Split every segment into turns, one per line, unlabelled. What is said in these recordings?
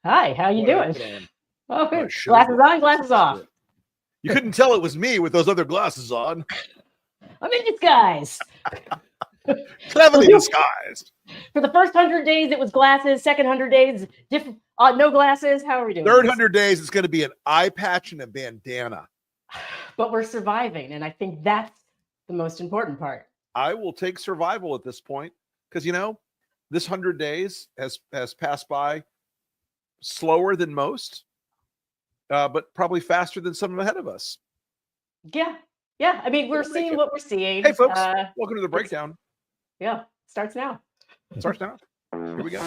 Hi, how you
What did I
doing?
put on?
Oh,
My show
glasses on, glasses off.
You couldn't tell it was me with those other glasses on.
I'm in disguise.
Cleverly disguised.
For the first 100 days, it was glasses. Second 100 days, different, no glasses. How are we doing?
Third 100 days, it's going to be an eye patch and a bandana.
But we're surviving, and I think that's the most important part.
I will take survival at this point because, you know, this 100 days has passed by slower than most, but probably faster than some ahead of us.
Yeah. I mean, we're seeing what we're seeing.
Hey, folks, welcome to the breakdown.
Yeah, starts now.
Starts now. Here we go.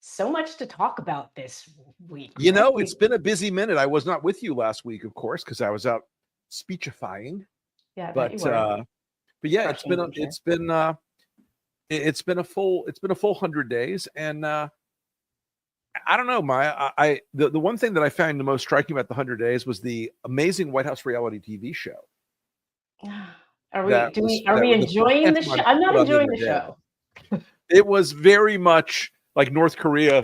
So much to talk about this week.
You know, it's been a busy minute. I was not with you last week, of course, because I was out speechifying.
Yeah,
but yeah, it's been a full 100 days, and I don't know, the one thing that I found the most striking about the 100 days was the amazing White House reality TV show.
Are we enjoying the show? I'm not enjoying the show.
It was very much like North Korea.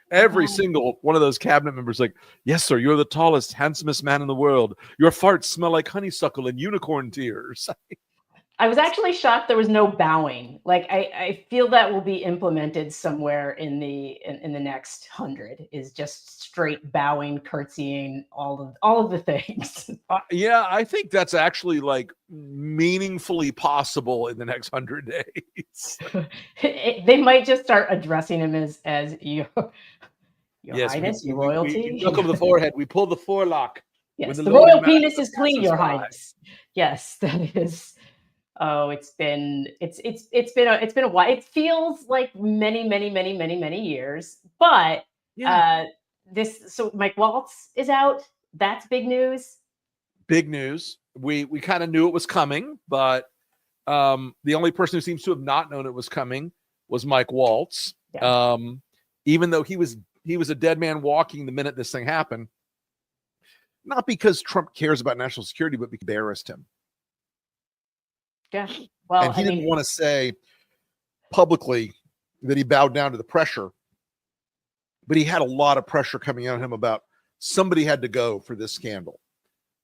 Every single one of those cabinet members, like, yes, sir, you're the tallest, handsomest man in the world. Your farts smell like honeysuckle and unicorn tears.
I was actually shocked there was no bowing. Like, I feel that will be implemented somewhere in the next 100, is just straight bowing, curtsying, all of the things.
Yeah, I think that's actually like meaningfully possible in the next 100 days.
They might just start addressing him as your Highness, your royalty.
We look over the forehead. We pull the forelock.
Yes, the royal penis is clean, Your Highness. Yes, that is. Oh, it's been a while. It feels like many years. But so Mike Waltz is out. That's big news.
Big news. We kind of knew it was coming, but the only person who seems to have not known it was coming was Mike Waltz. Yeah. Even though he was a dead man walking the minute this thing happened. Not because Trump cares about national security, but because it embarrassed him.
Yeah. Well,
and he didn't want to say publicly that he bowed down to the pressure, but he had a lot of pressure coming on him about somebody had to go for this scandal.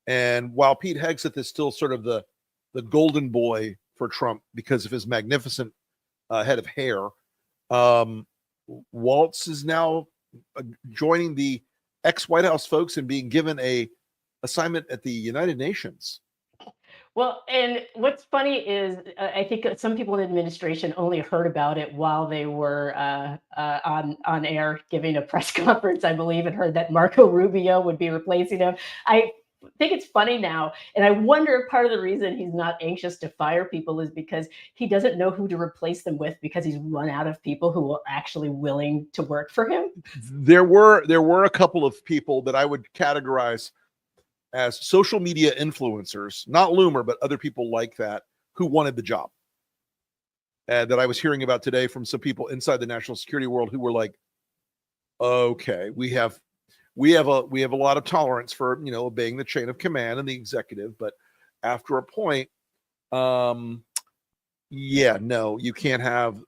And while Pete Hegseth is still sort of the golden boy for Trump because of his magnificent head of hair, Waltz is now joining the ex-White House folks and being given a assignment at the United Nations.
Well, and what's funny is I think some people in the administration only heard about it while they were on air giving a press conference, I believe, and heard that Marco Rubio would be replacing him. I think it's funny now, and I wonder if part of the reason he's not anxious to fire people is because he doesn't know who to replace them with, because he's run out of people who are actually willing to work for him.
There were a couple of people that I would categorize as social media influencers, not Loomer, but other people like that, who wanted the job. That I was hearing about today from some people inside the national security world who were like, okay, we have a lot of tolerance for, obeying the chain of command and the executive, but after a point, no, you can't have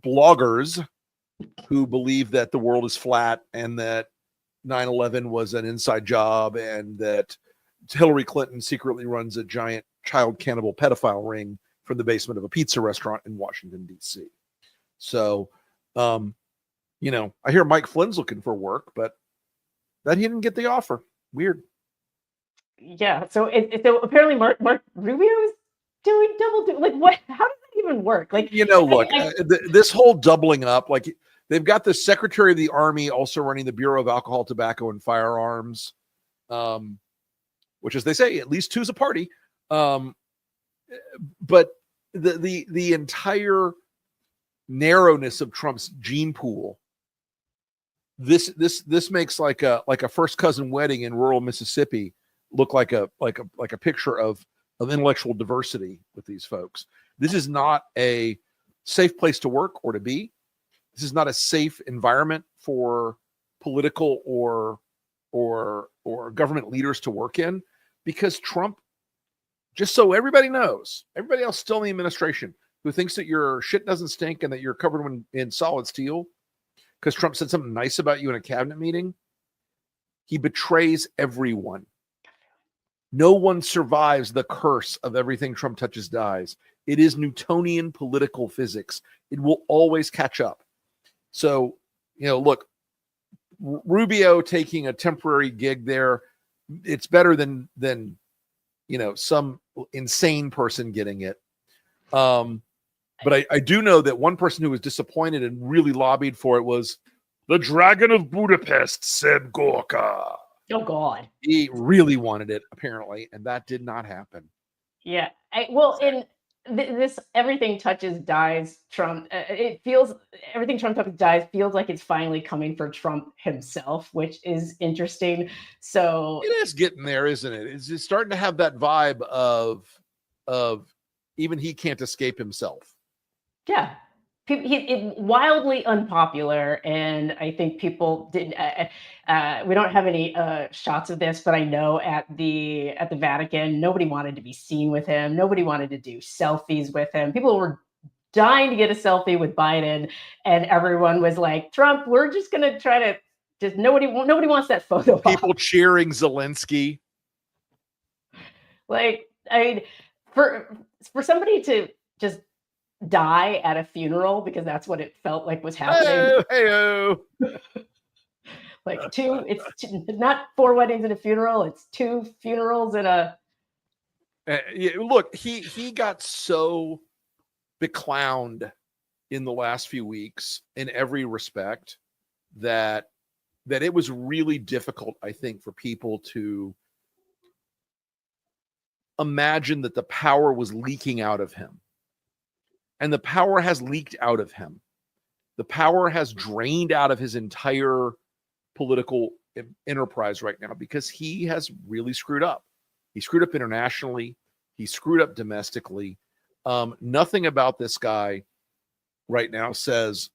bloggers who believe that the world is flat and that 9/11 was an inside job and that Hillary Clinton secretly runs a giant child cannibal pedophile ring from the basement of a pizza restaurant in Washington, D.C. So, I hear Mike Flynn's looking for work, but that he didn't get the offer. Weird.
Yeah. So apparently Mark Rubio is doing double duty. Like, what? How does that even work? Like,
look, this whole doubling up, like, they've got the Secretary of the Army also running the Bureau of Alcohol, Tobacco, and Firearms, which, as they say, at least two's a party. But the entire narrowness of Trump's gene pool, this makes like a first cousin wedding in rural Mississippi look like a picture of intellectual diversity with these folks. This is not a safe place to work or to be. This is not a safe environment for political or government leaders to work in, because Trump, just so everybody knows, everybody else still in the administration who thinks that your shit doesn't stink and that you're covered in solid steel because Trump said something nice about you in a cabinet meeting, he betrays everyone. No one survives the curse of everything Trump touches dies. It is Newtonian political physics. It will always catch up. So, look, Rubio taking a temporary gig there, it's better than some insane person getting it. But I do know that one person who was disappointed and really lobbied for it was the Dragon of Budapest, Seb Gorka.
Oh, God.
He really wanted it, apparently, and that did not happen.
Yeah. This everything touches dies Trump. Everything Trump touches dies feels like it's finally coming for Trump himself, which is interesting. So
it is getting there, isn't it? It's starting to have that vibe of even he can't escape himself.
Yeah. He's wildly unpopular, and I think people didn't. We don't have any shots of this, but I know at the Vatican, nobody wanted to be seen with him. Nobody wanted to do selfies with him. People were dying to get a selfie with Biden, and everyone was like, "Trump, we're just gonna try to just nobody wants that photo."
People cheering Zelensky.
Like, I mean, for somebody to just die at a funeral, because that's what it felt like was happening.
Hey-o.
Like it's not 4 weddings and a funeral, it's 2 funerals and a
look, he got so beclowned in the last few weeks in every respect that it was really difficult, I think, for people to imagine that the power was leaking out of him. And the power has leaked out of him. The power has drained out of his entire political enterprise right now because he has really screwed up. He screwed up internationally. He screwed up domestically. Nothing about this guy right now says,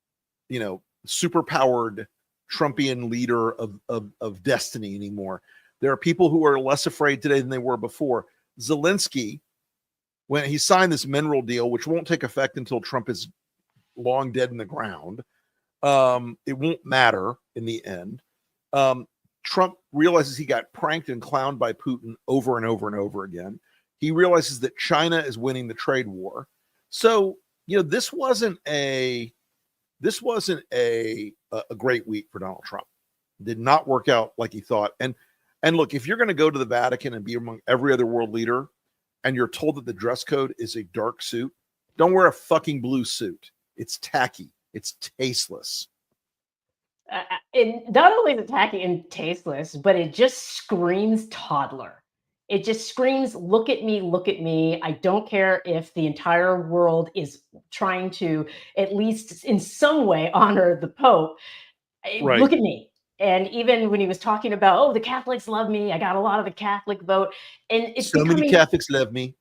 superpowered Trumpian leader of destiny anymore. There are people who are less afraid today than they were before. Zelensky, when he signed this mineral deal, which won't take effect until Trump is long dead in the ground, it won't matter in the end. Trump realizes he got pranked and clowned by Putin over and over and over again. He realizes that China is winning the trade war. So, this wasn't a great week for Donald Trump. It did not work out like he thought. And look, if you're going to go to the Vatican and be among every other world leader, and you're told that the dress code is a dark suit, don't wear a fucking blue suit. It's tacky. It's tasteless.
Not only is it tacky and tasteless, but it just screams toddler. It just screams, look at me, look at me. I don't care if the entire world is trying to, at least in some way, honor the Pope. Right. Look at me. And even when he was talking about, the Catholics love me, I got a lot of the Catholic vote. And it's
so many Catholics love me.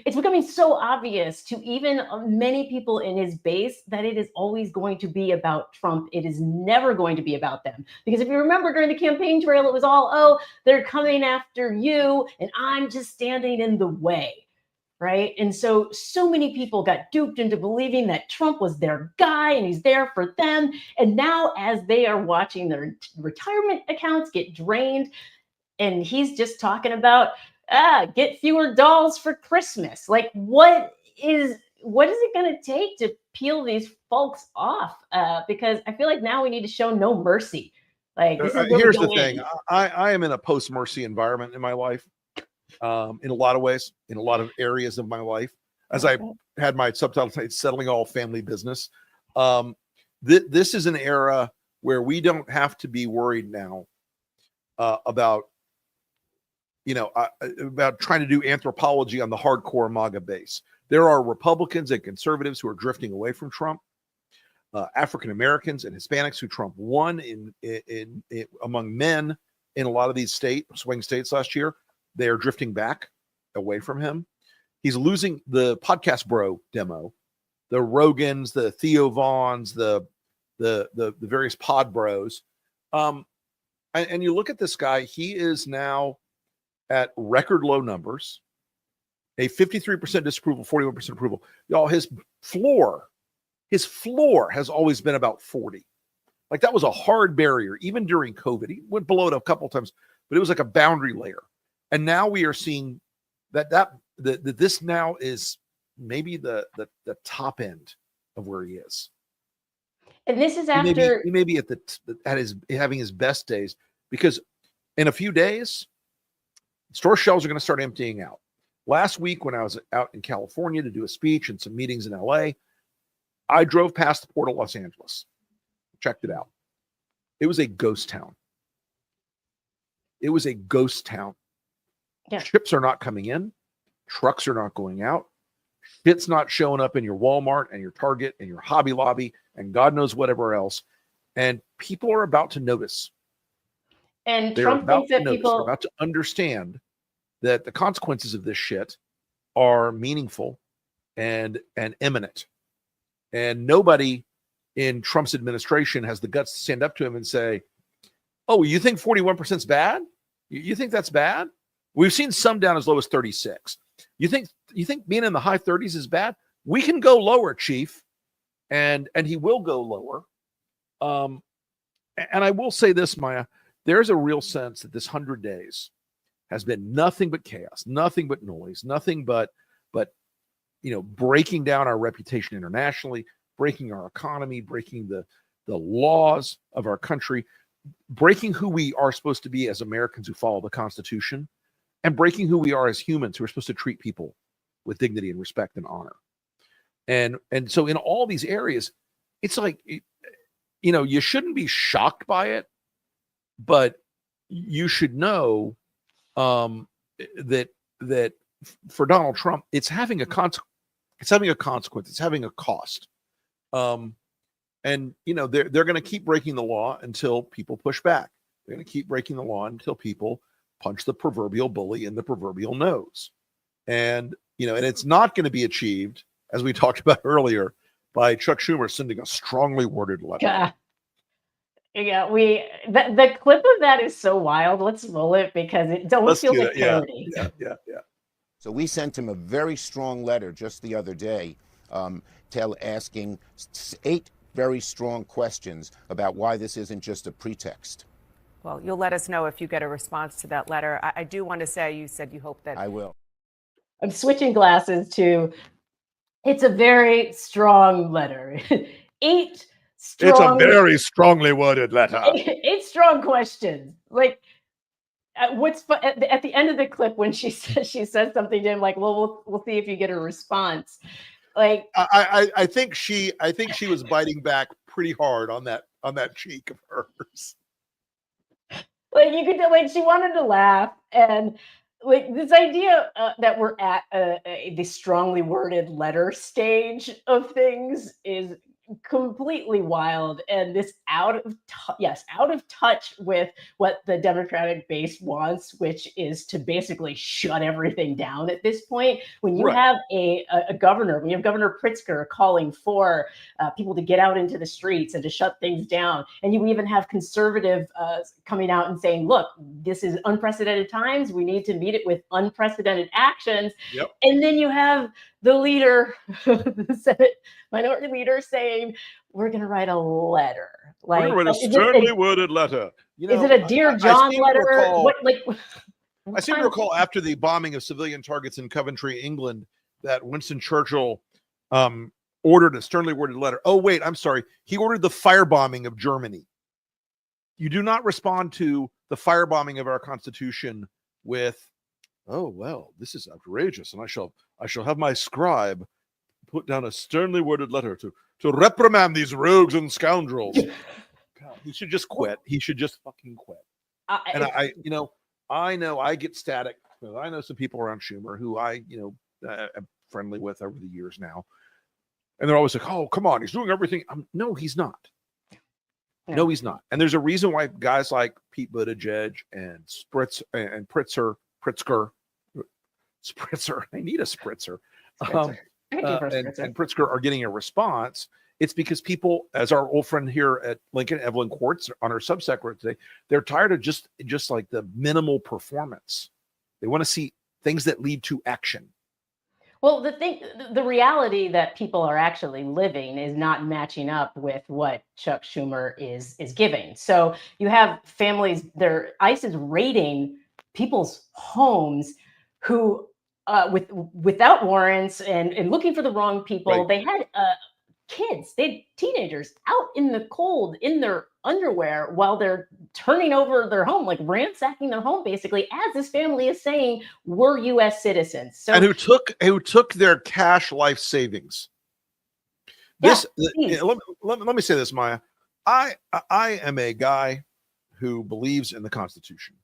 It's becoming so obvious to even many people in his base that it is always going to be about Trump. It is never going to be about them. Because if you remember during the campaign trail, it was all, they're coming after you and I'm just standing in the way. Right. And so many people got duped into believing that Trump was their guy and he's there for them. And now as they are watching their retirement accounts get drained and he's just talking about, get fewer dolls for Christmas. Like, what is it going to take to peel these folks off? Because I feel like now we need to show no mercy. Like, this is
here's the thing. I am in a post-mercy environment in my life. In a lot of ways, in a lot of areas of my life, as I had my subtitle settling all family business. This is an era where we don't have to be worried now about trying to do anthropology on the hardcore MAGA base. There are Republicans and conservatives who are drifting away from Trump, African Americans and Hispanics who Trump won in among men in a lot of these swing states last year. They are drifting back away from him. He's losing the podcast bro demo, the Rogans, the Theo Vaughns, the various pod bros. And you look at this guy, he is now at record low numbers, a 53% disapproval, 41% approval. Y'all, his floor has always been about 40. Like, that was a hard barrier, even during COVID. He went below it a couple of times, but it was like a boundary layer. And now we are seeing that this now is maybe the top end of where he is.
And this is after
he may be at his having his best days, because in a few days, store shelves are going to start emptying out. Last week, when I was out in California to do a speech and some meetings in LA, I drove past the Port of Los Angeles, checked it out. It was a ghost town. It was a ghost town.
Yeah.
Ships are not coming in. Trucks are not going out. Shit's not showing up in your Walmart and your Target and your Hobby Lobby and God knows whatever else. And people are about to notice.
And Trump thinks that people
are about to understand that the consequences of this shit are meaningful and imminent. And nobody in Trump's administration has the guts to stand up to him and say, oh, you think 41% is bad? You think that's bad? We've seen some down as low as 36. You think being in the high 30s is bad? We can go lower, Chief. And he will go lower. And I will say this, Maya, there's a real sense that this 100 days has been nothing but chaos, nothing but noise, nothing but breaking down our reputation internationally, breaking our economy, breaking the laws of our country, breaking who we are supposed to be as Americans who follow the Constitution, and breaking who we are as humans who are supposed to treat people with dignity and respect and honor. And so in all these areas, it's like, you shouldn't be shocked by it, but you should know that for Donald Trump, it's having a consequence. It's having a cost. And they're going to keep breaking the law until people push back. They're going to keep breaking the law until people punch the proverbial bully in the proverbial nose. And it's not going to be achieved, as we talked about earlier, by Chuck Schumer sending a strongly worded letter.
Yeah, the clip of that is so wild. Let's roll it because it almost feels like parody.
Yeah.
So we sent him a very strong letter just the other day, asking 8 very strong questions about why this isn't just a pretext.
Well, you'll let us know if you get a response to that letter. I do want to say, you said you hope that...
I will.
I'm switching glasses to, it's a very strong letter. 8 strong...
It's a very strongly worded letter.
8 strong questions. Like, what's at the end of the clip when she says something to him like, well, we'll see if you get a response. Like,
I think she was biting back pretty hard on that cheek of hers.
Like, you could tell, like, she wanted to laugh, and like this idea that we're at the strongly worded letter stage of things is completely wild, and this out of touch with what the Democratic base wants, which is to basically shut everything down at this point. When you have a governor, when you have Governor Pritzker calling for people to get out into the streets and to shut things down, and you even have conservative coming out and saying, look, this is unprecedented times, we need to meet it with unprecedented actions.
Yep.
And then you have the leader, the Senate minority leader, saying, we're going to write a letter.
Like, we're going to write a sternly worded letter.
Is it a Dear John letter?
I seem to recall after the bombing of civilian targets in Coventry, England, that Winston Churchill ordered a sternly worded letter. Oh, wait, I'm sorry. He ordered the firebombing of Germany. You do not respond to the firebombing of our Constitution with, oh, well, this is outrageous, and I shall have my scribe put down a sternly worded letter to reprimand these rogues and scoundrels. God, he should just quit. He should just fucking quit. And I know I get static. I know some people around Schumer who I am friendly with over the years now, and they're always like, "Oh, come on, he's doing everything." No, he's not. Yeah. No, he's not. And there's a reason why guys like Pete Buttigieg and Pritzker. I need a spritzer. And Pritzker are getting a response, It's because people, as our old friend here at Lincoln, Evelyn Quartz, on our Substack today, they're tired of just like the minimal performance. They want to see things that lead to action.
Well, the reality that people are actually living is not matching up with what Chuck Schumer is giving. So you have families, ICE is raiding people's homes who without warrants and looking for the wrong people.
Right.
They had kids, they had teenagers out in the cold in their underwear while they're turning over their home, like ransacking their home, basically, as this family is saying, we're U.S. citizens. So,
and who took their cash life savings. Let me say this, Maya. I am a guy who believes in the Constitution,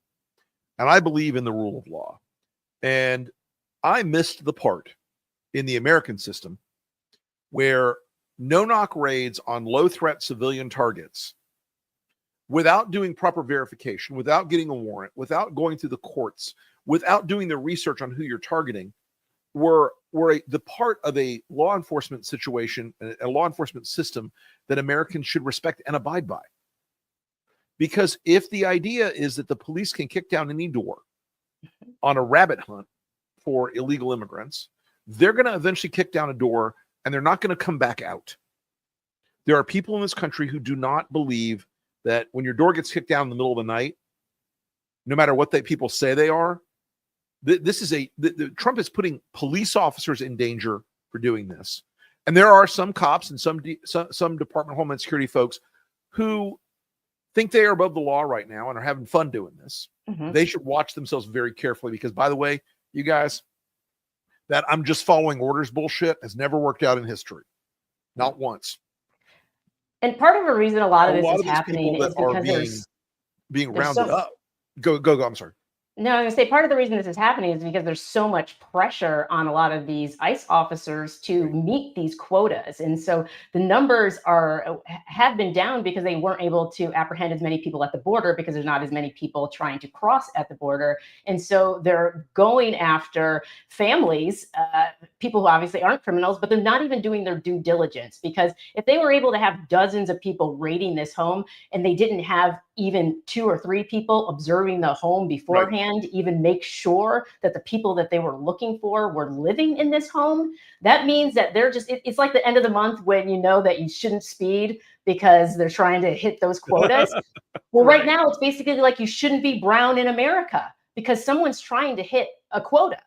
and I believe in the rule of law. And I missed the part in the American system where no-knock raids on low-threat civilian targets, without doing proper verification, without getting a warrant, without going through the courts, without doing the research on who you're targeting, were the part of a law enforcement situation, a law enforcement system that Americans should respect and abide by. Because if the idea is that the police can kick down any door on a rabbit hunt for illegal immigrants, they're going to eventually kick down a door and they're not going to come back out. There are people in this country who do not believe that when your door gets kicked down in the middle of the night, no matter what people say they are, Trump is putting police officers in danger for doing this. And there are some cops and some Department of Homeland Security folks who think they are above the law right now and are having fun doing this. Mm-hmm. They should watch themselves very carefully because, by the way, you guys, that I'm just following orders bullshit has never worked out in history. Not once.
And part of the reason a lot of this is happening is because there's
being rounded up. Go. I'm sorry.
No, I'm going to say part of the reason this is happening is because there's so much pressure on a lot of these ICE officers to meet these quotas. And so the numbers have been down because they weren't able to apprehend as many people at the border because there's not as many people trying to cross at the border. And so they're going after families, people who obviously aren't criminals, but they're not even doing their due diligence, because if they were able to have dozens of people raiding this home and they didn't have even 2 or 3 people observing the home beforehand, right, even make sure that the people that they were looking for were living in this home, that means that they're just, it's like the end of the month when you know that you shouldn't speed because they're trying to hit those quotas. Well, right now it's basically like you shouldn't be brown in America because someone's trying to hit a quota.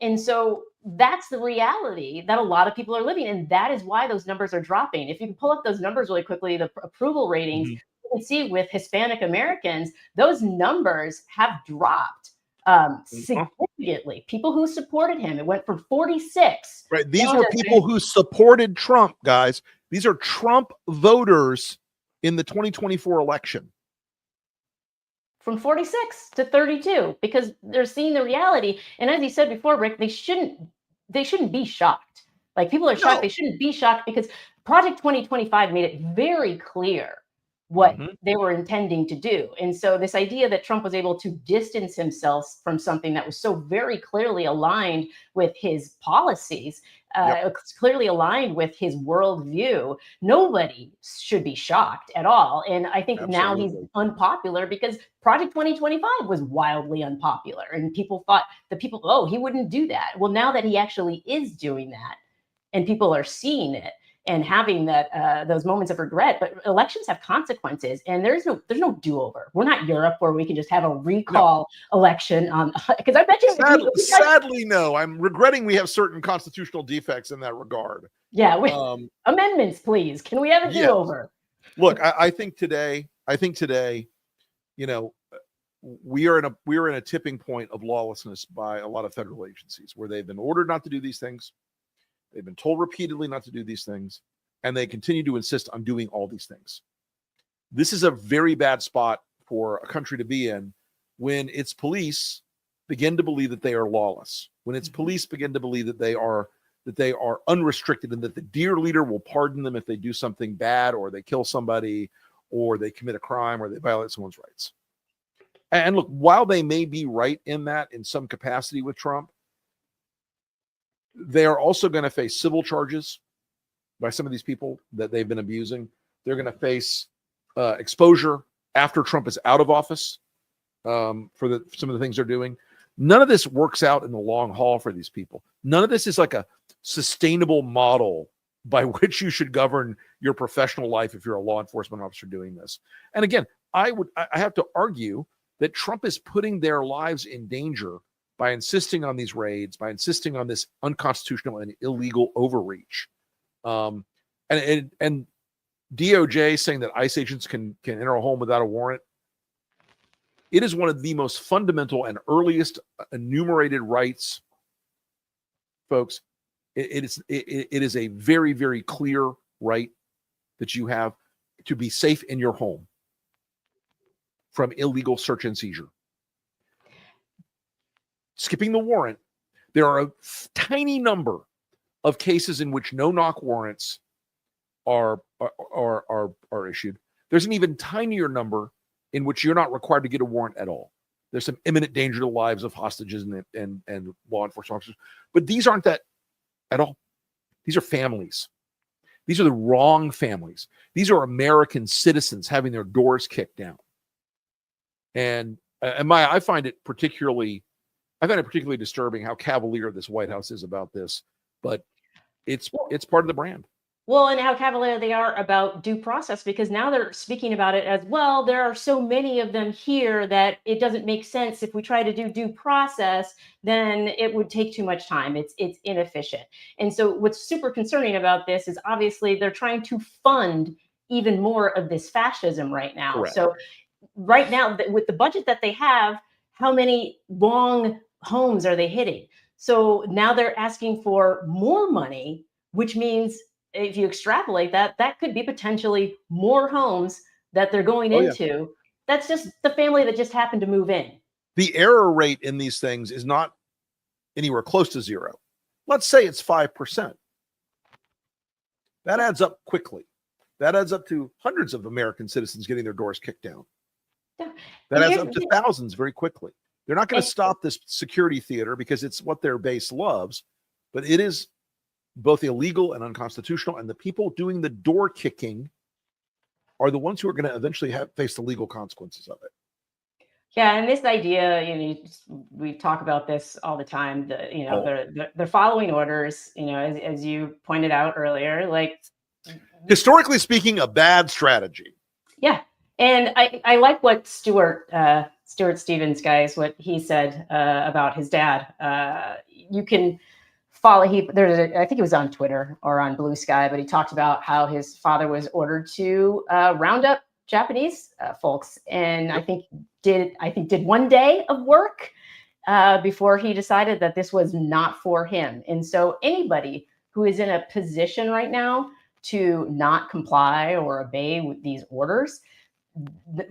And so that's the reality that a lot of people are living. And that is why those numbers are dropping. If you can pull up those numbers really quickly, the approval ratings, mm-hmm, you can see with Hispanic Americans, those numbers have dropped significantly. People who supported him, it went from 46.
Right. These were people who supported Trump, guys. These are Trump voters in the 2024 election.
From 46 to 32, because they're seeing the reality. And as you said before, Rick, they shouldn't be shocked. Like, people are shocked. No. They shouldn't be shocked because Project 2025 made it very clear what mm-hmm. they were intending to do. And so this idea that Trump was able to distance himself from something that was so very clearly aligned with his policies, clearly aligned with his worldview, nobody should be shocked at all. And I think now he's unpopular because Project 2025 was wildly unpopular. And people thought, he wouldn't do that. Well, now that he actually is doing that and people are seeing it, and having that those moments of regret, but elections have consequences, and there's no do-over. We're not Europe where we can just have a recall election on. Because I bet you,
sadly, no. I'm regretting we have certain constitutional defects in that regard.
Yeah, amendments, please. Can we have a do-over?
Look, I think today, you know, we are in a tipping point of lawlessness by a lot of federal agencies where they've been ordered not to do these things. They've been told repeatedly not to do these things, and they continue to insist on doing all these things. This is a very bad spot for a country to be in when its police begin to believe that they are lawless, when its police begin to believe that they are unrestricted and that the dear leader will pardon them if they do something bad or they kill somebody or they commit a crime or they violate someone's rights. And look, while they may be right in that in some capacity with Trump, they are also going to face civil charges. by some of these people that they've been abusing. They're going to face exposure after Trump is out of office for some of the things they're doing. None of this works out in the long haul for these people. None of this is like a sustainable model by which you should govern your professional life if you're a law enforcement officer doing this. And again, I have to argue that Trump is putting their lives in danger by insisting on these raids, by insisting on this unconstitutional and illegal overreach. And DOJ saying that ICE agents can enter a home without a warrant. It is one of the most fundamental and earliest enumerated rights, folks. It is a very, very clear right that you have to be safe in your home from illegal search and seizure. Skipping the warrant, there are a tiny number of cases in which no-knock warrants are issued. There's an even tinier number in which you're not required to get a warrant at all. There's some imminent danger to the lives of hostages and law enforcement officers, but these aren't that at all. These are families. These are the wrong families. These are American citizens having their doors kicked down. And I find it particularly disturbing how cavalier this White House is about this, but it's part of the brand.
Well, and how cavalier they are about due process, because now they're speaking about it as, well, there are so many of them here that it doesn't make sense. If we try to do due process, then it would take too much time. It's inefficient. And so what's super concerning about this is obviously they're trying to fund even more of this fascism right now.
Correct.
So right now, with the budget that they have, how many wrong homes are they hitting? So now they're asking for more money, which means if you extrapolate that could be potentially more homes that they're going into. Yeah. That's just the family that just happened to move in.
The error rate in these things is not anywhere close to zero. Let's say it's 5%. That adds up quickly. That adds up to hundreds of American citizens getting their doors kicked down.
Yeah.
That adds up to thousands very quickly. They're not going to stop this security theater because it's what their base loves, but it is both illegal and unconstitutional, and the people doing the door kicking are the ones who are going to eventually face the legal consequences of it.
Yeah, and this idea, we talk about this all the time. They're following orders. As you pointed out earlier, like
historically speaking, a bad strategy.
Yeah, and I like what Stuart Stevens, guys, what he said about his dad. You can follow. I think it was on Twitter or on Blue Sky, but he talked about how his father was ordered to round up Japanese folks, and I think did one day of work before he decided that this was not for him. And so anybody who is in a position right now to not comply or obey with these orders,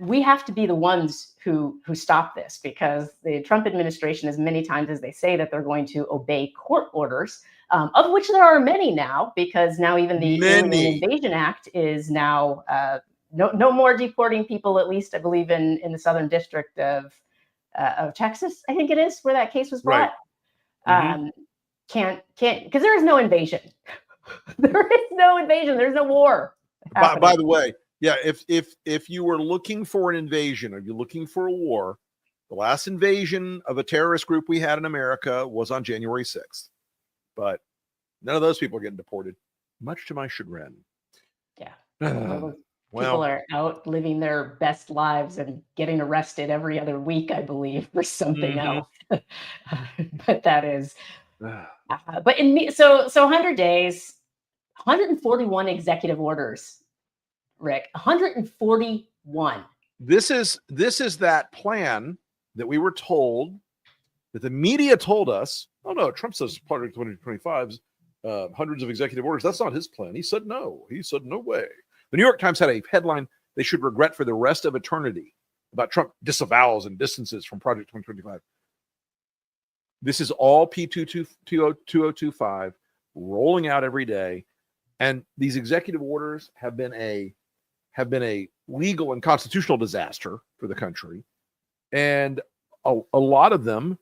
we have to be the ones who stop this, because the Trump administration, as many times as they say that they're going to obey court orders, of which there are many now, because now even the Alien Invasion Act is now no more deporting people, at least I believe in the Southern District of Texas, I think it is, where that case was brought. Right. Can't, because there is no invasion. There is no invasion. There's no war.
By the way, yeah, if you were looking for an invasion, or you're looking for a war, the last invasion of a terrorist group we had in America was on January 6th. But none of those people are getting deported, much to my chagrin.
Yeah. People are out living their best lives and getting arrested every other week, I believe, for something else. But that is, but so 100 days, 141 executive orders, Rick, 141.
This is that plan that we were told, that the media told us, oh no, Trump says part of 2025's hundreds of executive orders. That's not his plan. He said no. He said no way. The New York Times had a headline they should regret for the rest of eternity about Trump disavows and distances from Project 2025. This is all P2025 rolling out every day. And these executive orders have been a legal and constitutional disaster for the country. And a lot of them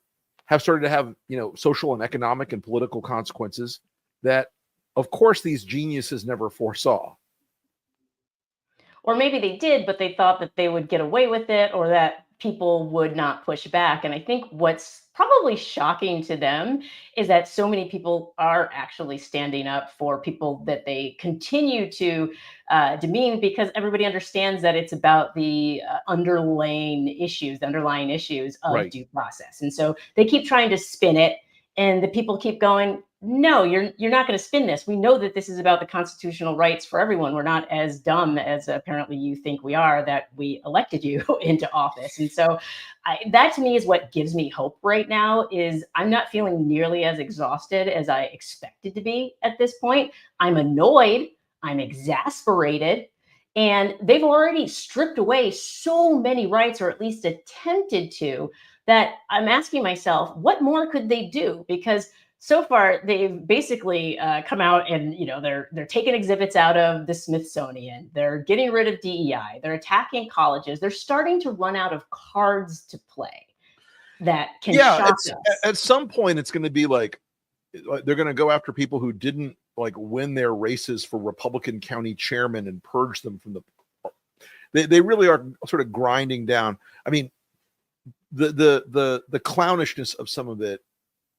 have started to have, social and economic and political consequences that of course, these geniuses never foresaw.
Or maybe they did, but they thought that they would get away with it, or that people would not push back. And I think what's probably shocking to them is that so many people are actually standing up for people that they continue to demean, because everybody understands that it's about the underlying issues of
Right.
due process. And so they keep trying to spin it, and the people keep going, no, you're not going to spin this. We know that this is about the constitutional rights for everyone. We're not as dumb as apparently you think we are, that we elected you into office. And so that to me is what gives me hope right now. Is I'm not feeling nearly as exhausted as I expected to be at this point. I'm annoyed. I'm exasperated. And they've already stripped away so many rights, or at least attempted to, that I'm asking myself, what more could they do? Because so far, they've basically come out and, they're taking exhibits out of the Smithsonian. They're getting rid of DEI. They're attacking colleges. They're starting to run out of cards to play that can shock us.
At some point, it's going to be like they're going to go after people who didn't win their races for Republican county chairman and purge them from the. They really are sort of grinding down. I mean, the clownishness of some of it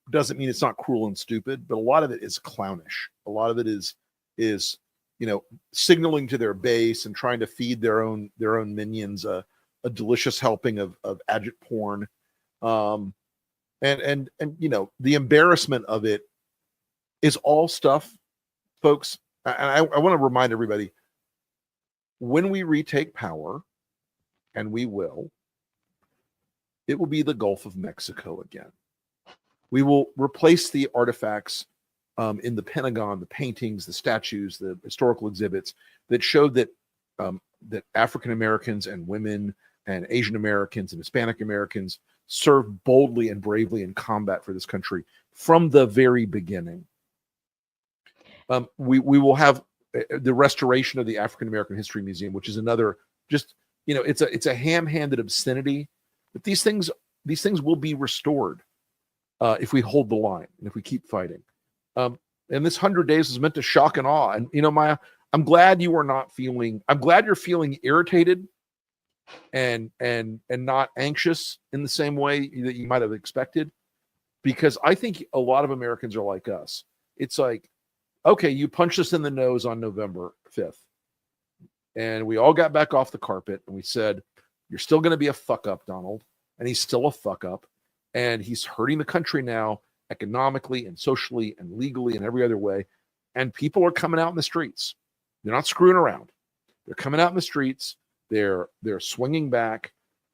doesn't mean it's not cruel and stupid, but a lot of it is clownish. A lot of it is signaling to their base and trying to feed their own minions a delicious helping of agit porn, and the embarrassment of it is all stuff, folks. And I want to remind everybody, when we retake power, and we will, it will be the Gulf of Mexico again. We will replace the artifacts in the Pentagon, the paintings, the statues, the historical exhibits that showed that that African Americans and women and Asian Americans and Hispanic Americans served boldly and bravely in combat for this country from the very beginning. We will have the restoration of the African American History Museum, which is another it's a ham-handed obscenity, but these things will be restored. If we hold the line and if we keep fighting. And this 100 days is meant to shock and awe. And, Maya, I'm glad you're feeling irritated and not anxious in the same way that you might have expected, because I think a lot of Americans are like us. It's like, okay, you punched us in the nose on November 5th. And we all got back off the carpet and we said, you're still going to be a fuck up, Donald. And he's still a fuck up. And he's hurting the country now, economically and socially and legally and every other way. And people are coming out in the streets. They're not screwing around. They're coming out in the streets. They're swinging back,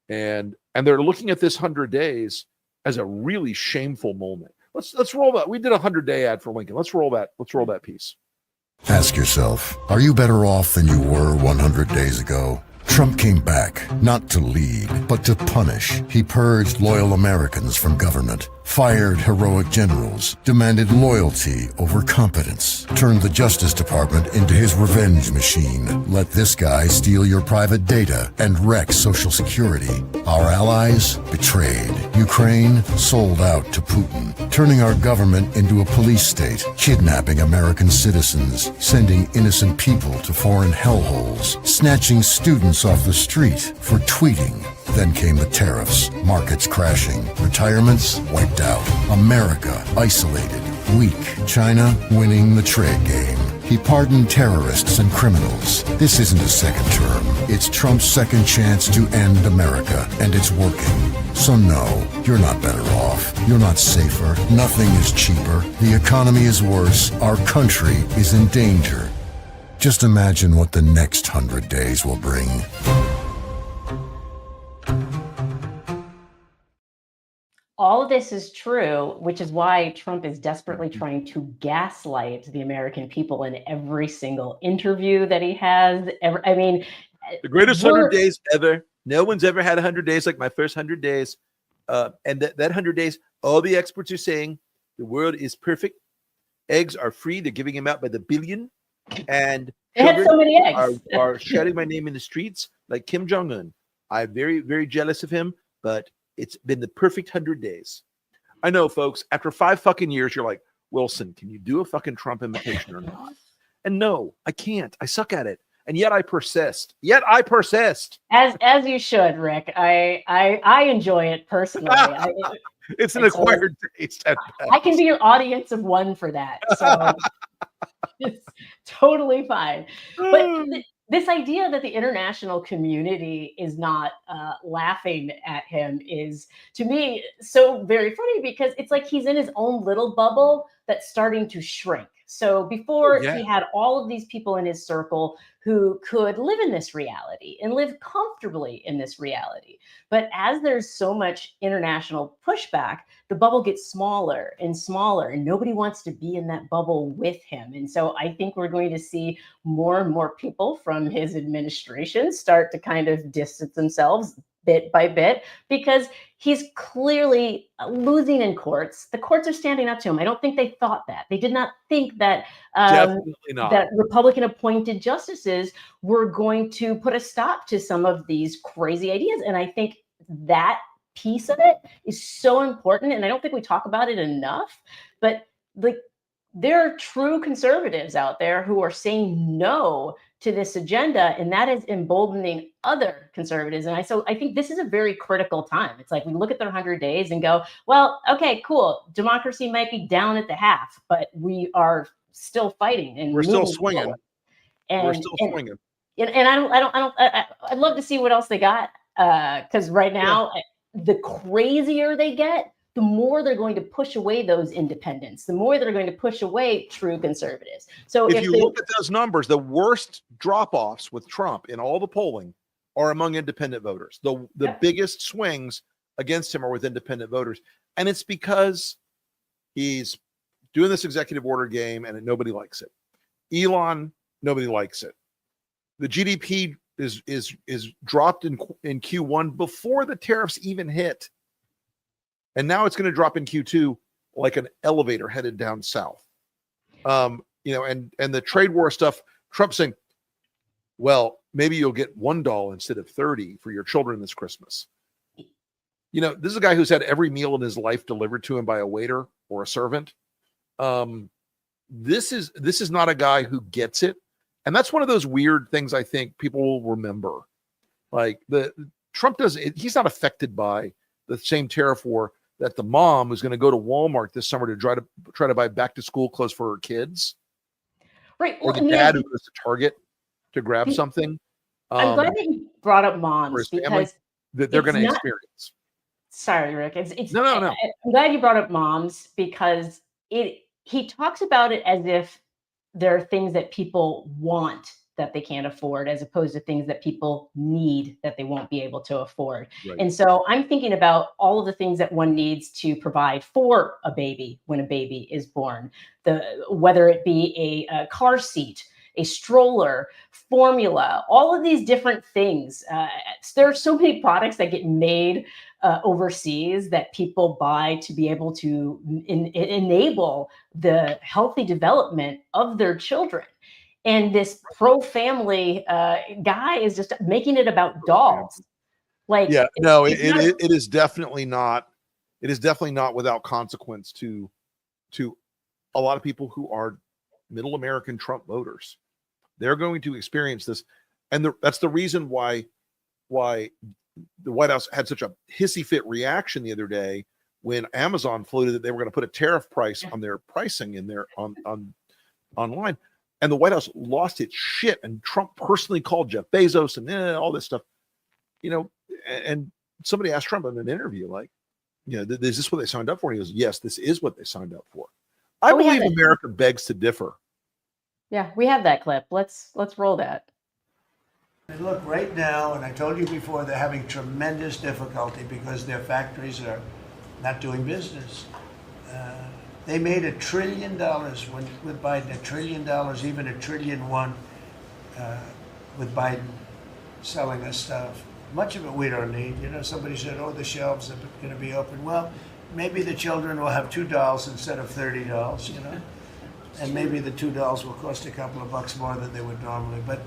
and they're looking at this 100 days as a really shameful moment. Let's roll that. We did a 100-day ad for Lincoln. Let's roll that piece.
Ask yourself, are you better off than you were 100 days ago? Trump came back, not to lead, but to punish. He purged loyal Americans from government, fired heroic generals, demanded loyalty over competence, turned the Justice Department into his revenge machine, let this guy steal your private data and wreck Social Security. Our allies betrayed. Ukraine sold out to Putin, turning our government into a police state, kidnapping American citizens, sending innocent people to foreign hellholes, snatching students off the street for tweeting. Then came the tariffs, markets crashing, retirements wiped out, America isolated, weak, China winning the trade game. He pardoned terrorists and criminals. This isn't a second term. It's Trump's second chance to end America, and it's working. So no, you're not better off. You're not safer. Nothing is cheaper. The economy is worse. Our country is in danger. Just imagine what the next 100 days will bring.
All of this is true, which is why Trump is desperately trying to gaslight the American people in every single interview that he has. The
greatest 100 days ever. No one's ever had 100 days like my first 100 days. And that 100 days, all the experts are saying the world is perfect. Eggs are free. They're giving them out by the billion. And
they had so many eggs.
are shouting my name in the streets like Kim Jong-un. I'm very, very jealous of him, but it's been the perfect 100 days. I know, folks, after 5 fucking years, you're like, Wilson, can you do a fucking Trump imitation or not? And no, I can't. I suck at it. And yet I persist.
As you should, Rick. I enjoy it personally.
It's an acquired taste.
I can be your audience of one for that. So it's totally fine. But this idea that the international community is not laughing at him is, to me, so very funny, because it's like he's in his own little bubble that's starting to shrink. So before, he had all of these people in his circle who could live in this reality and live comfortably in this reality. But as there's so much international pushback, the bubble gets smaller and smaller, and nobody wants to be in that bubble with him. And so I think we're going to see more and more people from his administration start to kind of distance themselves bit by bit, because he's clearly losing in courts. The courts are standing up to him. I don't think they thought that. They did not think that that Republican appointed justices were going to put a stop to some of these crazy ideas. And I think that piece of it is so important. And I don't think we talk about it enough, but like, there are true conservatives out there who are saying no to this agenda, and that is emboldening other conservatives. And so I think this is a very critical time. It's like we look at their 100 days and go, well, okay, cool. Democracy might be down at the half, but we are still fighting, and
we're still swinging. We're still swinging.
And I'd love to see what else they got, because right now, the crazier they get, the more they're going to push away those independents, the more they're going to push away true conservatives. So
if you look at those numbers, the worst drop-offs with Trump in all the polling are among independent voters. The biggest swings against him are with independent voters. And it's because he's doing this executive order game and nobody likes it. Elon, nobody likes it. The GDP is dropped in Q1 before the tariffs even hit. And now it's going to drop in Q2 like an elevator headed down south. And the trade war stuff, Trump saying, well, maybe you'll get $1 instead of 30 for your children this Christmas. This is a guy who's had every meal in his life delivered to him by a waiter or a servant. This is not a guy who gets it. And that's one of those weird things I think people will remember. Like Trump he's not affected by the same tariff war that the mom who's going to go to Walmart this summer to try to buy back to school clothes for her kids.
Right.
Or the dad who goes to Target to grab something.
I'm glad that you brought up moms, because
that they're going to experience.
Sorry, Rick. It's
no.
I'm glad you brought up moms, because he talks about it as if there are things that people want that they can't afford, as opposed to things that people need that they won't be able to afford. Right. And so I'm thinking about all of the things that one needs to provide for a baby when a baby is born, whether it be a car seat, a stroller, formula, all of these different things. There are so many products that get made overseas that people buy to be able to enable the healthy development of their children. And this pro-family guy is just making it about dolls. Like,
it is definitely not. It is definitely not without consequence to a lot of people who are middle American Trump voters. They're going to experience this, and that's the reason why the White House had such a hissy fit reaction the other day when Amazon floated that they were going to put a tariff price on their pricing in their online. And the White House lost its shit, and Trump personally called Jeff Bezos and all this stuff, and somebody asked Trump in an interview, like, is this what they signed up for? And he goes, yes, this is what they signed up for. I believe America begs to differ.
Yeah, we have that clip. Let's roll that.
And look, right now, and I told you before, they're having tremendous difficulty because their factories are not doing business. They made $1 trillion with Biden, $1 trillion, even $1.1 trillion with Biden selling us stuff. Much of it we don't need. Somebody said, the shelves are going to be open. Well, maybe the children will have $2 instead of $30, and maybe the $2 will cost a couple of bucks more than they would normally. But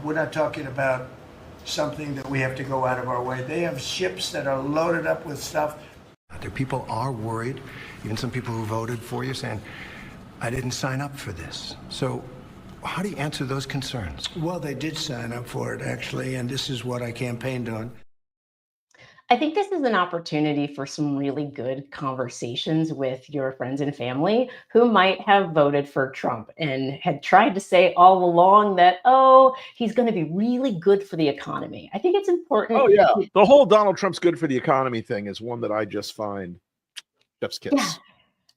we're not talking about something that we have to go out of our way. They have ships that are loaded up with stuff.
out there. People are worried, even some people who voted for you saying, I didn't sign up for this. So how do you answer those concerns?
Well, they did sign up for it, actually, and this is what I campaigned on.
I think this is an opportunity for some really good conversations with your friends and family who might have voted for Trump and had tried to say all along that, oh, he's going to be really good for the economy. I think it's important.
Oh, yeah. The whole Donald Trump's good for the economy thing is one that I just find chef's kiss.
Yeah.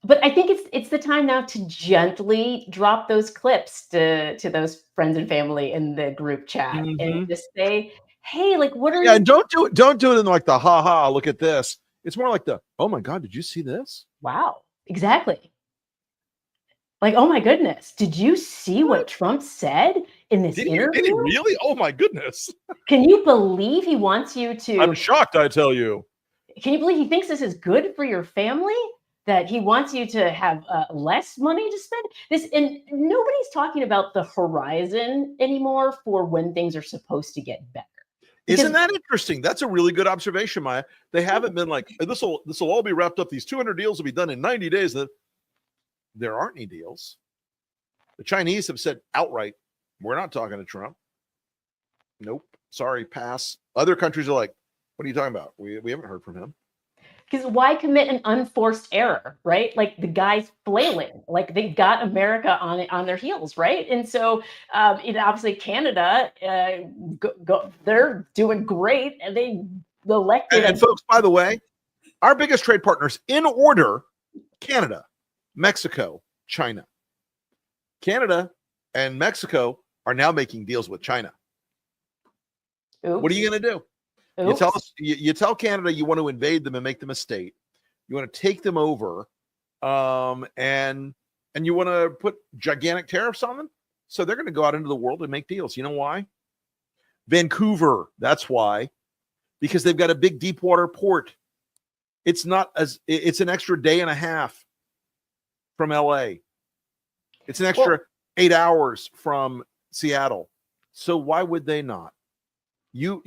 But I think it's the time now to gently drop those clips to those friends and family in the group chat and just say, hey, like, what are you?
And don't do it in like the ha, look at this. It's more like the, oh my God, did you see this?
Wow, exactly. Like, oh my goodness, did you see what Trump said in this interview?
Did he really? Oh my goodness.
Can you believe he wants you to?
I'm shocked, I tell you.
Can you believe he thinks this is good for your family? That he wants you to have less money to spend? This, and nobody's talking about the horizon anymore for when things are supposed to get better.
Isn't that interesting? That's a really good observation, Maya. They haven't been like, this will all be wrapped up. These 200 deals will be done in 90 days. There aren't any deals. The Chinese have said outright, we're not talking to Trump. Nope. Sorry, pass. Other countries are like, what are you talking about? We haven't heard from him.
Because why commit an unforced error, right? Like the guy's flailing, like they got America on their heels, right? And so, obviously Canada, they're doing great, and they elected.
And folks, by the way, our biggest trade partners in order: Canada, Mexico, China. Canada and Mexico are now making deals with China.
Oops.
What are you going to do? You tell Canada you want to invade them and make them a state. You want to take them over, and you want to put gigantic tariffs on them. So they're going to go out into the world and make deals. You know why? Vancouver. That's why. Because they've got a big deep water port. It's an extra day and a half from LA. It's an extra 8 hours from Seattle. So why would they not? You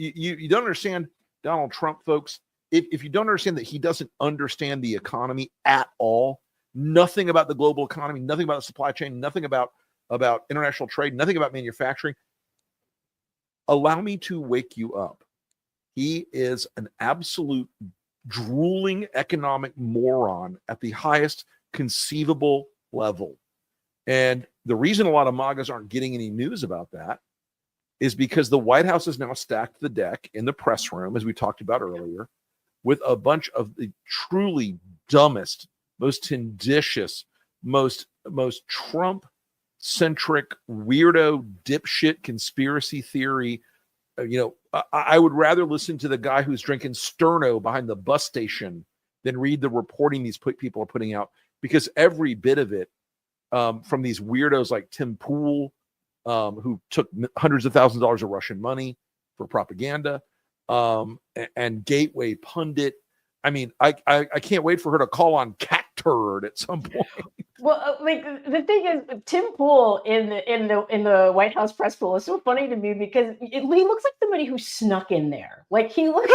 don't understand Donald Trump, folks. If you don't understand that he doesn't understand the economy at all, nothing about the global economy, nothing about the supply chain, nothing about international trade, nothing about manufacturing, allow me to wake you up. He is an absolute drooling economic moron at the highest conceivable level. And the reason a lot of MAGAs aren't getting any news about that is because the White House has now stacked the deck in the press room, as we talked about earlier, with a bunch of the truly dumbest, most tenditious, most Trump-centric, weirdo, dipshit conspiracy theory. I would rather listen to the guy who's drinking Sterno behind the bus station than read the reporting these people are putting out, because every bit of it, from these weirdos like Tim Pool, who took hundreds of thousands of dollars of Russian money for propaganda, and Gateway Pundit. I mean, I can't wait for her to call on Cat Turd at some point.
Well, like the thing is, Tim Pool in the White House press pool is so funny to me because he looks like somebody who snuck in there. Like he looks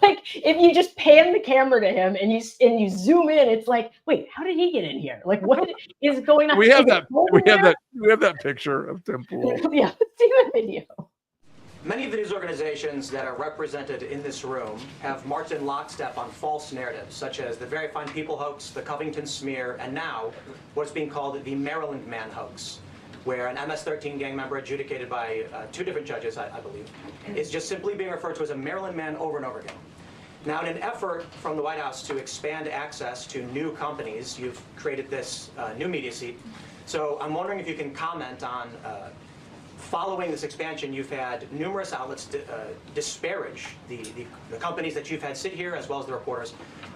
like if you just pan the camera to him and you zoom in, it's like, wait, how did he get in here? Like, what is going on?
We have that picture of Tim Pool.
Yeah, let's see the video.
Many of the news organizations that are represented in this room have marched in lockstep on false narratives, such as the Very Fine People hoax, the Covington smear, and now what's being called the Maryland Man hoax, where an MS-13 gang member adjudicated by 2 different judges, I believe, is just simply being referred to as a Maryland Man over and over again. Now, in an effort from the White House to expand access to new companies, you've created this new media seat. So I'm wondering if you can comment on, following this expansion, you've had numerous outlets disparage the companies that you've had sit here, as well as the reporters.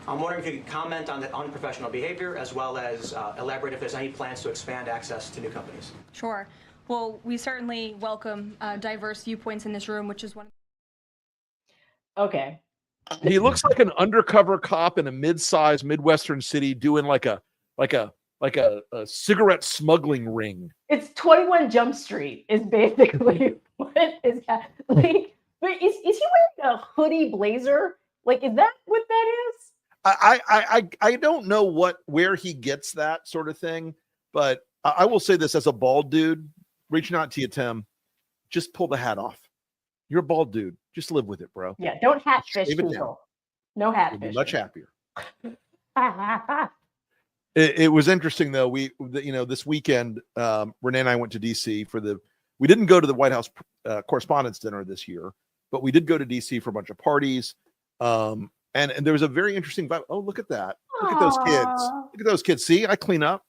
I'm wondering if you could comment on the unprofessional behavior, as well as elaborate if there's any plans to expand access to new companies.
Sure. Well, we certainly welcome diverse viewpoints in this room, which is one.
Okay.
He looks like an undercover cop in a mid-sized Midwestern city doing like a cigarette smuggling ring.
It's 21 Jump Street is basically what is that. Like, but is he wearing a hoodie blazer Like, is that what that is?
I don't know where he gets that sort of thing, but I will say this as a bald dude, reaching out to you, Tim, just pull the hat off. You're a bald dude. Just live with it, bro.
Yeah, don't hatfish
Shave it
people.
down.
No
You'll
hatfish.
be much happier. It was interesting though. This weekend, Renee and I went to DC we didn't go to the White House Correspondents' Dinner this year, but we did go to DC for a bunch of parties. And there was a very interesting vibe. Oh, look at that. Look at those kids. Look at those kids. See, I clean up.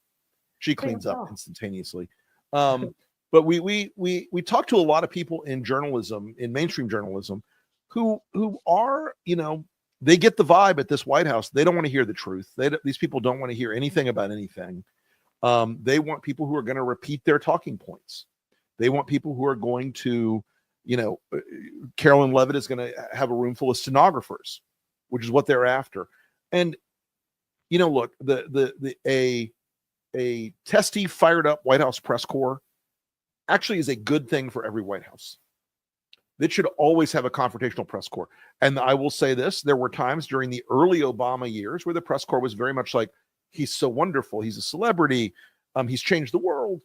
She cleans up instantaneously. But we talked to a lot of people in journalism, in mainstream journalism, who are, they get the vibe at this White House. They don't want to hear the truth. These people don't want to hear anything about anything. They want people who are going to repeat their talking points. They want people who are going to, Carolyn Levitt is going to have a room full of stenographers, which is what they're after. And, look, a testy, fired up White House press corps actually is a good thing for every White House. That should always have a confrontational press corps. And I will say this, there were times during the early Obama years where the press corps was very much like, he's so wonderful, he's a celebrity, he's changed the world.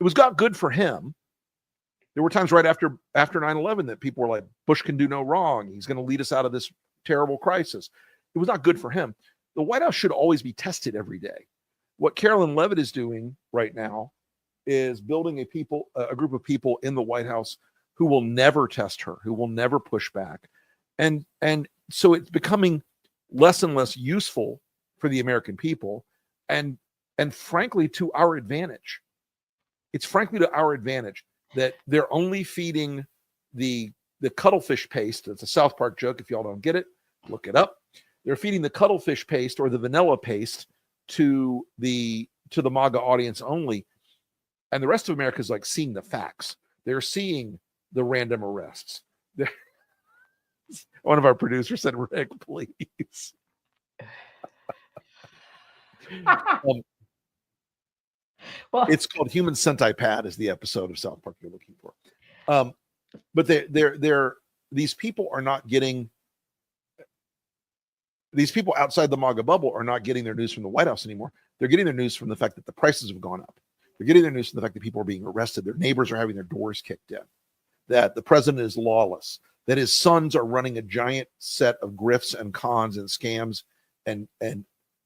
It was not good for him. There were times right after 9/11 that people were like, Bush can do no wrong, he's going to lead us out of this terrible crisis. It was not good for him. The White House should always be tested every day. What Carolyn Levitt is doing right now is building a group of people in the White House who will never test her, who will never push back. And so it's becoming less and less useful for the American people, and frankly to our advantage. It's frankly to our advantage that they're only feeding the cuttlefish paste. It's a South Park joke. If y'all don't get it, look it up. They're feeding the cuttlefish paste or the vanilla paste to the MAGA audience only. And the rest of America is like seeing the facts. They're seeing the random arrests. One of our producers said, Rick, please.
Well,
it's called Human Centipede is the episode of South Park you're looking for. But these people are not getting, these people outside the MAGA bubble are not getting their news from the White House anymore. They're getting their news from the fact that the prices have gone up. They're getting their news from the fact that people are being arrested. Their neighbors are having their doors kicked in. That the president is lawless. That his sons are running a giant set of grifts and cons and scams and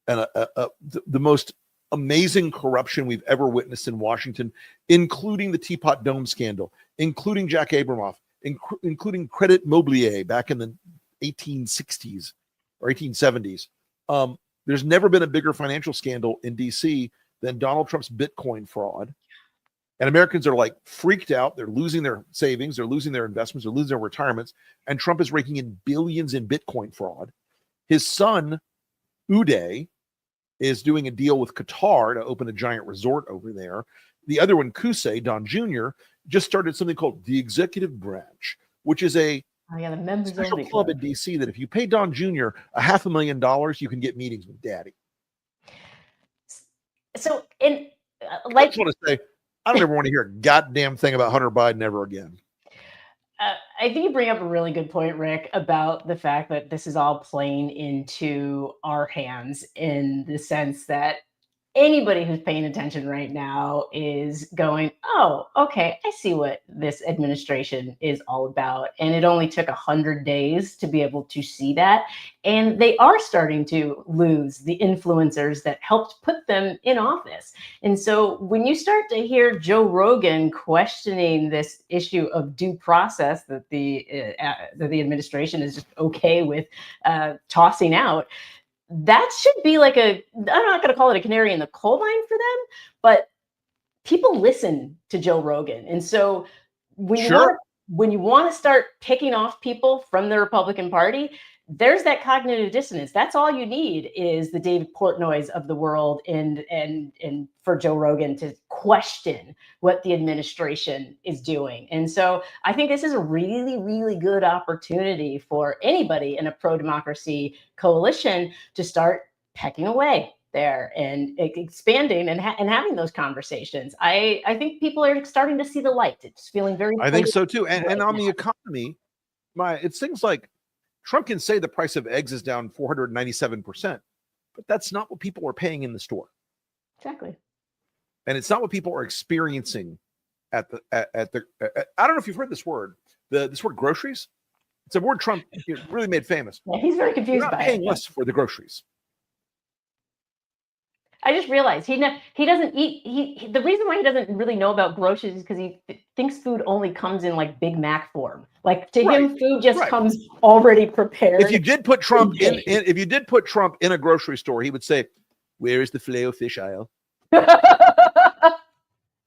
the most amazing corruption we've ever witnessed in Washington, including the Teapot Dome scandal, including Jack Abramoff, including Credit Mobilier back in the 1860s or 1870s. There's never been a bigger financial scandal in DC than Donald Trump's Bitcoin fraud. And Americans are like freaked out. They're losing their savings. They're losing their investments. They're losing their retirements. And Trump is raking in billions in Bitcoin fraud. His son, Uday, is doing a deal with Qatar to open a giant resort over there. The other one, Kusei, Don Jr., just started something called the Executive Branch, which is a special club in DC that if you pay Don Jr. $500,000, you can get meetings with Daddy.
So,
I just want to say, I don't ever want to hear a goddamn thing about Hunter Biden ever again.
I think you bring up a really good point, Rick, about the fact that this is all playing into our hands in the sense that anybody who's paying attention right now is going, oh, okay, I see what this administration is all about. And it only took 100 days to be able to see that. And they are starting to lose the influencers that helped put them in office. And so when you start to hear Joe Rogan questioning this issue of due process that the administration is just okay with tossing out, that should be like I'm not going to call it a canary in the coal mine for them, but people listen to Joe Rogan. And so when you want to start picking off people from the Republican Party, there's that cognitive dissonance. That's all you need is the David Portnoys of the world and for Joe Rogan to question what the administration is doing. And so I think this is a really, really good opportunity for anybody in a pro-democracy coalition to start pecking away there and expanding and having those conversations. I think people are starting to see the light. It's feeling very.
I think so too. And on the economy, it's things like Trump can say the price of eggs is down 497%, but that's not what people are paying in the store.
Exactly.
And it's not what people are experiencing at the I don't know if you've heard this word, this word groceries. It's a word Trump really made famous.
Yeah, he's very confused
You're not
by
paying
it.
less for the groceries.
I just realized he doesn't eat. The reason why he doesn't really know about groceries is because he thinks food only comes in like Big Mac form. Like to him, food just comes already prepared.
If you did put Trump if you did put Trump in a grocery store, he would say, "Where is the Filet-O-Fish aisle?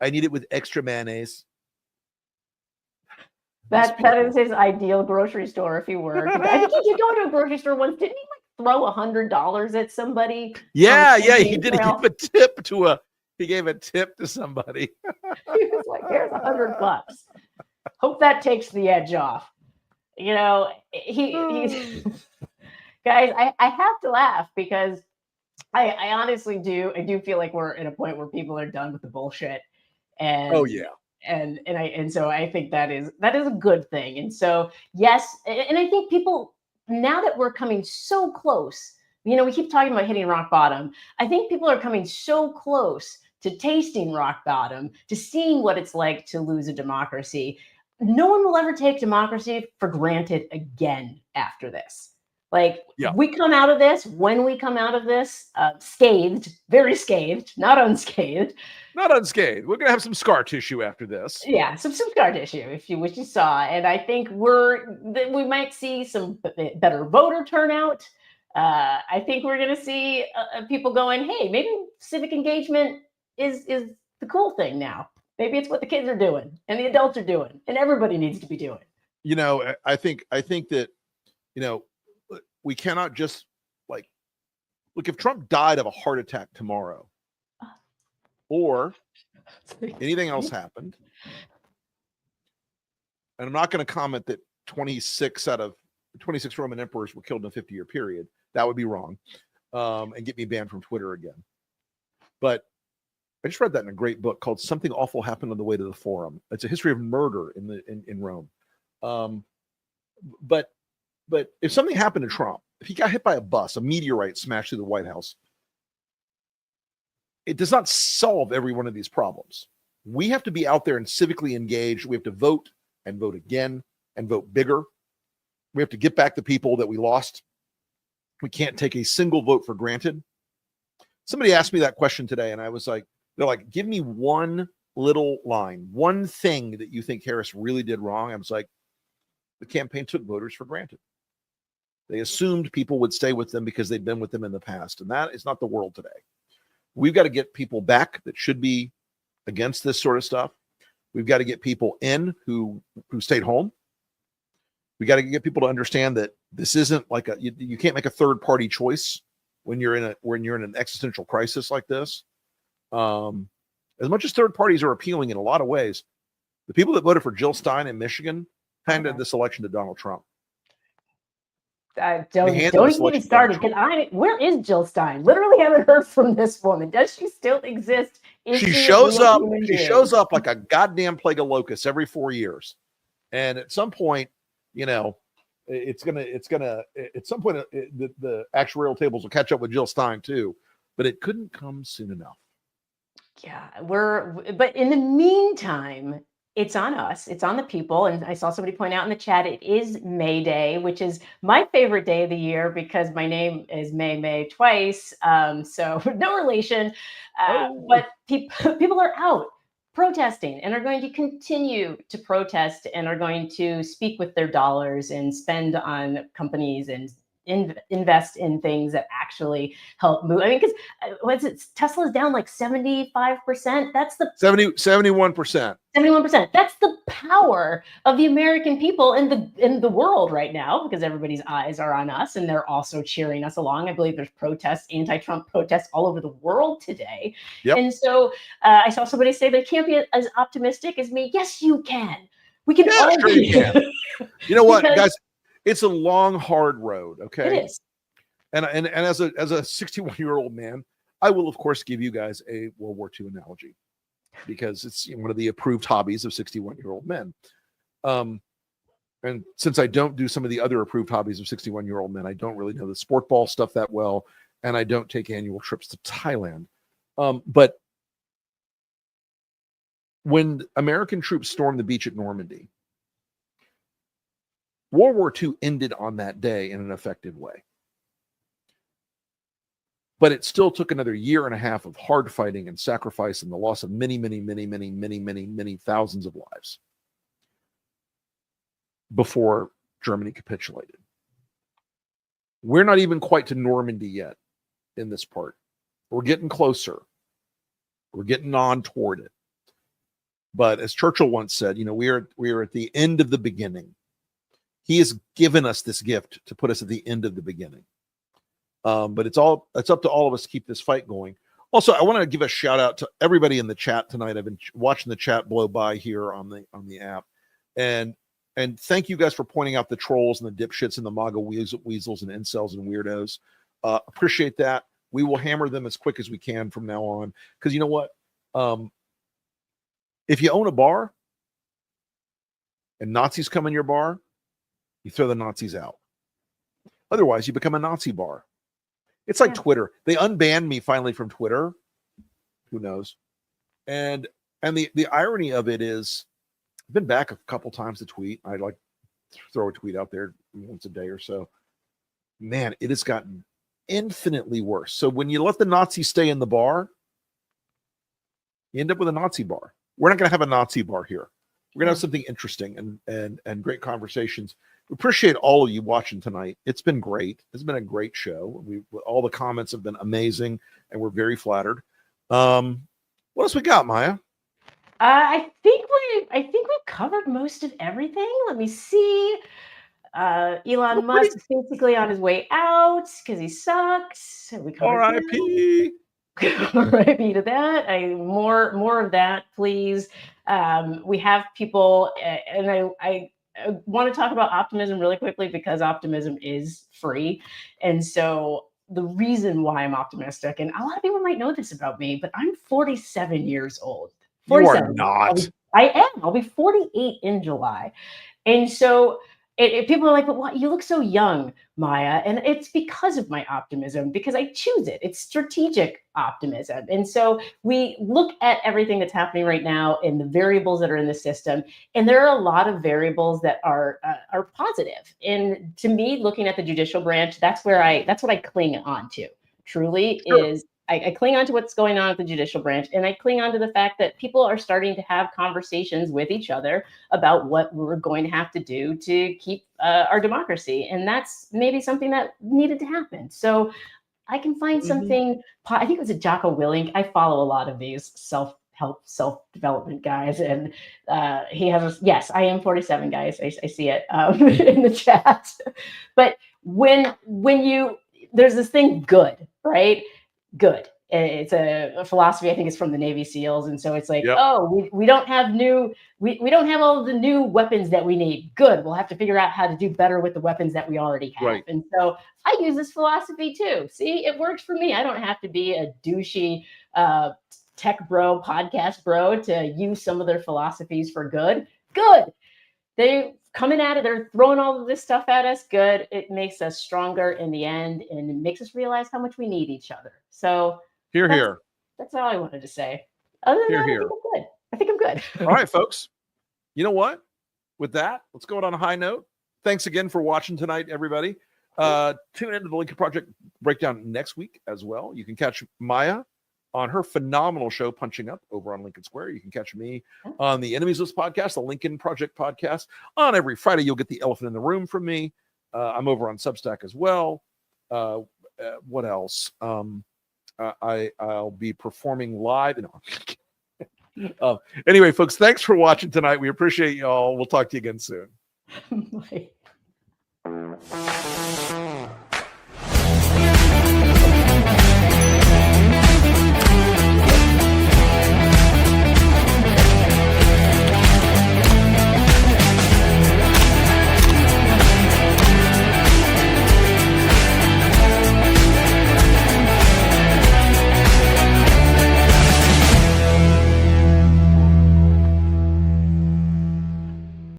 I need it with extra mayonnaise."
That is his ideal grocery store if he were. I think he did go to a grocery store once. Didn't he throw $100 at somebody?
Yeah, he did. He gave a tip to somebody.
He was like, "Here's $100. Hope that takes the edge off." You know, he's guys. I have to laugh because I honestly do. I do feel like we're at a point where people are done with the bullshit. And and so I think that is a good thing. And so yes, and I think people, now that we're coming so close, you know, we keep talking about hitting rock bottom. I think people are coming so close to tasting rock bottom, to seeing what it's like to lose a democracy. No one will ever take democracy for granted again after this. Like we come out of this, when we come out of this, scathed, very scathed, not unscathed.
Not unscathed. We're going to have some scar tissue after this.
Yeah, some scar tissue, if you wish you saw. And I think we might see some better voter turnout. I think we're going to see people going, hey, maybe civic engagement is the cool thing now. Maybe it's what the kids are doing and the adults are doing and everybody needs to be doing.
You know, I think that, you know, we cannot just look, if Trump died of a heart attack tomorrow or anything else happened, and I'm not going to comment that 26 Roman emperors were killed in a 50-year period. That would be wrong, and get me banned from Twitter again. But I just read that in a great book called Something Awful Happened on the Way to the Forum. It's a history of murder in Rome. But if something happened to Trump, if he got hit by a bus, a meteorite smashed through the White House, it does not solve every one of these problems. We have to be out there and civically engaged. We have to vote and vote again and vote bigger. We have to get back the people that we lost. We can't take a single vote for granted. Somebody asked me that question today, and I was like, they're like, give me one little line, one thing that you think Harris really did wrong. I was like, the campaign took voters for granted. They assumed people would stay with them because they'd been with them in the past. And that is not the world today. We've got to get people back that should be against this sort of stuff. We've got to get people in who stayed home. We got to get people to understand that this isn't like you can't make a third party choice when you're in an existential crisis like this. As much as third parties are appealing in a lot of ways, the people that voted for Jill Stein in Michigan handed this election to Donald Trump.
Don't even get me started. Where is Jill Stein? Literally haven't heard from this woman. Does she still exist?
She shows up. She shows up like a goddamn plague of locusts every 4 years, and at some point, you know, it's gonna. At some point, the actuarial tables will catch up with Jill Stein too, but it couldn't come soon enough.
Yeah, but in the meantime, it's on us. It's on the people. And I saw somebody point out in the chat, it is May Day, which is my favorite day of the year because my name is May twice. So no relation. But people are out protesting and are going to continue to protest and are going to speak with their dollars and spend on companies and invest in things that actually help move. I mean, because Tesla's down like 75%. That's the
71%.
71%. That's the power of the American people in the world right now, because everybody's eyes are on us and they're also cheering us along. I believe there's protests, anti-Trump protests all over the world today.
Yep.
And so I saw somebody say they can't be as optimistic as me. Yes, you can. We can all
sure
be.
You can. You know what, guys? It's a long, hard road. Okay.
It is.
And as a 61-year-old man, I will of course give you guys a World War II analogy because it's one of the approved hobbies of 61-year-old men. And since I don't do some of the other approved hobbies of 61-year-old men, I don't really know the sport ball stuff that well, and I don't take annual trips to Thailand. But when American troops stormed the beach at Normandy, World War II ended on that day in an effective way. But it still took another year and a half of hard fighting and sacrifice and the loss of many, many, many, many, many, many, many thousands of lives before Germany capitulated. We're not even quite to Normandy yet in this part. We're getting closer. We're getting on toward it. But as Churchill once said, we are at the end of the beginning. He has given us this gift to put us at the end of the beginning. But it's up to all of us to keep this fight going. Also, I want to give a shout out to everybody in the chat tonight. I've been watching the chat blow by here on the app, and thank you guys for pointing out the trolls and the dipshits and the MAGA weasels and incels and weirdos. Appreciate that. We will hammer them as quick as we can from now on. Because you know what? If you own a bar and Nazis come in your bar, you throw the Nazis out. Otherwise, you become a Nazi bar. It's like Twitter. They unbanned me finally from Twitter. Who knows? And the irony of it is, I've been back a couple times to tweet. I like throw a tweet out there once a day or so. Man, it has gotten infinitely worse. So when you let the Nazis stay in the bar, you end up with a Nazi bar. We're not going to have a Nazi bar here. We're going to have something interesting and great conversations. We appreciate all of you watching tonight. It's been great. It's been a great show. All the comments have been amazing, and we're very flattered. What else we got, Maya?
I think we've covered most of everything. Let me see. Elon Musk is basically on his way out because he sucks. We covered
R.I.P.
R.I.P. to that. More of that, please. We have people, and I want to talk about optimism really quickly because optimism is free. And so the reason why I'm optimistic, and a lot of people might know this about me, but I'm 47 years old. 47.
You are not.
I am. I'll be 48 in July. And so people are like, but what? You look so young, Maya. And it's because of my optimism, because I choose it. It's strategic optimism. And so we look at everything that's happening right now and the variables that are in the system. And there are a lot of variables that are positive. And to me, looking at the judicial branch, that's what I cling on to. Truly is I cling on to what's going on with the judicial branch, and I cling on to the fact that people are starting to have conversations with each other about what we're going to have to do to keep our democracy. And that's maybe something that needed to happen. So I can find something, I think it was a Jocko Willink. I follow a lot of these self-help, self-development guys. And he has, yes, I am 47, guys. I see it in the chat. But when there's this thing, good, right? Good. It's a philosophy. I think it's from the Navy SEALs, and so it's like, we don't have we don't have all of the new weapons that we need. Good. We'll have to figure out how to do better with the weapons that we already have. Right. And so I use this philosophy too. See, it works for me. I don't have to be a douchey tech bro, podcast bro to use some of their philosophies for good. Good. They coming at it, they're throwing all of this stuff at us. Good. It makes us stronger in the end, and it makes us realize how much we need each other. So
here.
That's all I wanted to say. Other than that, I think I'm good.
All right, folks. You know what? With that, let's go out on a high note. Thanks again for watching tonight, everybody. Tune into the Lincoln Project breakdown next week as well. You can catch Maya on her phenomenal show, Punching Up, over on Lincoln Square. You can catch me on the Enemies List podcast, the Lincoln Project podcast. On every Friday, you'll get the elephant in the room from me. I'm over on Substack as well. What else? I'll be performing live. Anyway, folks, thanks for watching tonight. We appreciate y'all. We'll talk to you again soon.
Bye.